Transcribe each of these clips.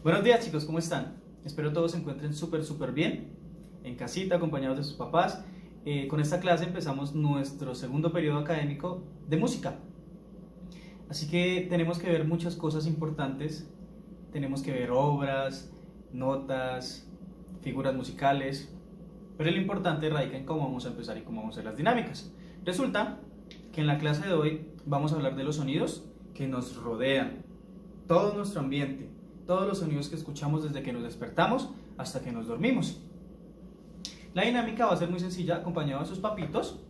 Buenos días chicos, ¿cómo están? Espero todos se encuentren súper bien, en casita, acompañados de sus papás. Con esta clase empezamos nuestro segundo periodo académico de música. Así que tenemos que ver muchas cosas importantes. Tenemos que ver obras, notas, figuras musicales. Pero lo importante radica en cómo vamos a empezar y cómo vamos a hacer las dinámicas. Resulta que en la clase de hoy vamos a hablar de los sonidos que nos rodean, todo nuestro ambiente, todos los sonidos que escuchamos desde que nos despertamos hasta que nos dormimos. La dinámica va a ser muy sencilla, acompañados de sus papitos,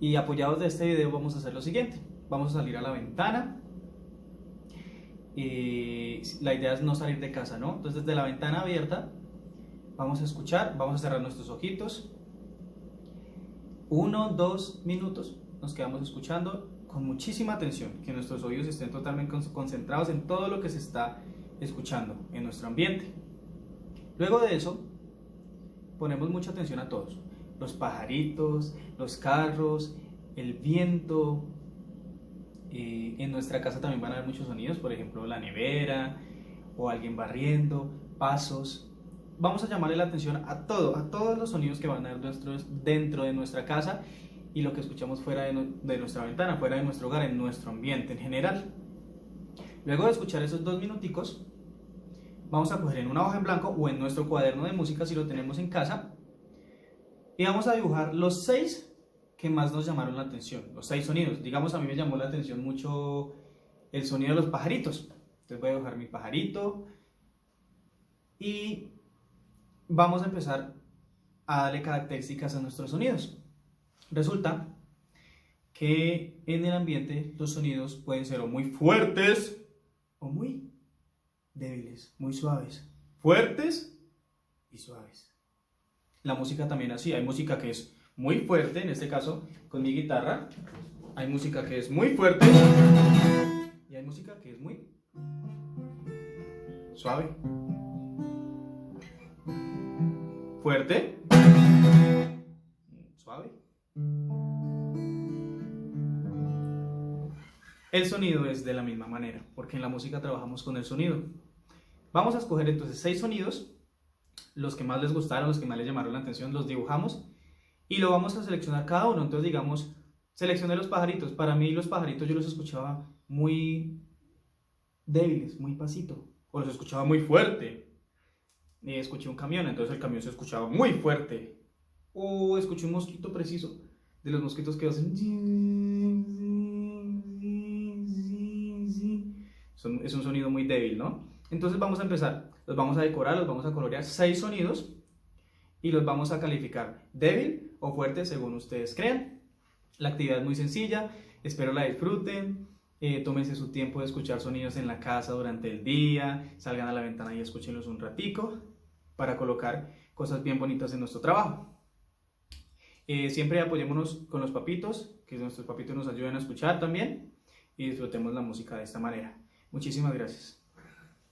y apoyados de este video vamos a hacer lo siguiente. Vamos a salir a la ventana. La idea es no salir de casa, ¿no? Entonces desde la ventana abierta vamos a escuchar, vamos a cerrar nuestros ojitos. 1, 2 minutos nos quedamos escuchando con muchísima atención, que nuestros oídos estén totalmente concentrados en todo lo que se está escuchando en nuestro ambiente. Luego de eso, ponemos mucha atención a todos: los pajaritos, los carros, el viento. En nuestra casa también van a haber muchos sonidos, por ejemplo la nevera o alguien barriendo, pasos. Vamos a llamarle la atención a todos los sonidos que van a haber dentro de nuestra casa y lo que escuchamos fuera de nuestra ventana, fuera de nuestro hogar, en nuestro ambiente en general. Luego de escuchar esos 2 minuticos, vamos a coger en una hoja en blanco o en nuestro cuaderno de música si lo tenemos en casa, y vamos a dibujar los 6 que más nos llamaron la atención, los 6 sonidos. Digamos, a mí me llamó la atención mucho el sonido de los pajaritos. Entonces voy a dibujar mi pajarito y vamos a empezar a darle características a nuestros sonidos. Resulta que en el ambiente los sonidos pueden ser o muy fuertes o muy débiles, muy suaves. Fuertes y suaves. La música también así, hay música que es muy fuerte, en este caso con mi guitarra. Hay música que es muy fuerte y hay música que es muy suave. Fuerte, suave. El sonido es de la misma manera, porque en la música trabajamos con el sonido. Vamos a escoger entonces 6 sonidos, los que más les gustaron, los que más les llamaron la atención, los dibujamos y lo vamos a seleccionar cada uno. Entonces digamos, seleccioné los pajaritos. Para mí los pajaritos yo los escuchaba muy débiles, muy pasito, o los escuchaba muy fuerte. Y escuché un camión, entonces el camión se escuchaba muy fuerte. O escuché un mosquito preciso, de los mosquitos que hacen... Es un sonido muy débil, ¿no? Entonces vamos a empezar, los vamos a decorar, los vamos a colorear 6 sonidos y los vamos a calificar débil o fuerte según ustedes crean. La actividad es muy sencilla, espero la disfruten. Tómense su tiempo de escuchar sonidos en la casa durante el día, salgan a la ventana y escúchenlos un ratico para colocar cosas bien bonitas en nuestro trabajo. Siempre apoyémonos con los papitos, que nuestros papitos nos ayuden a escuchar también, y disfrutemos la música de esta manera. Muchísimas gracias.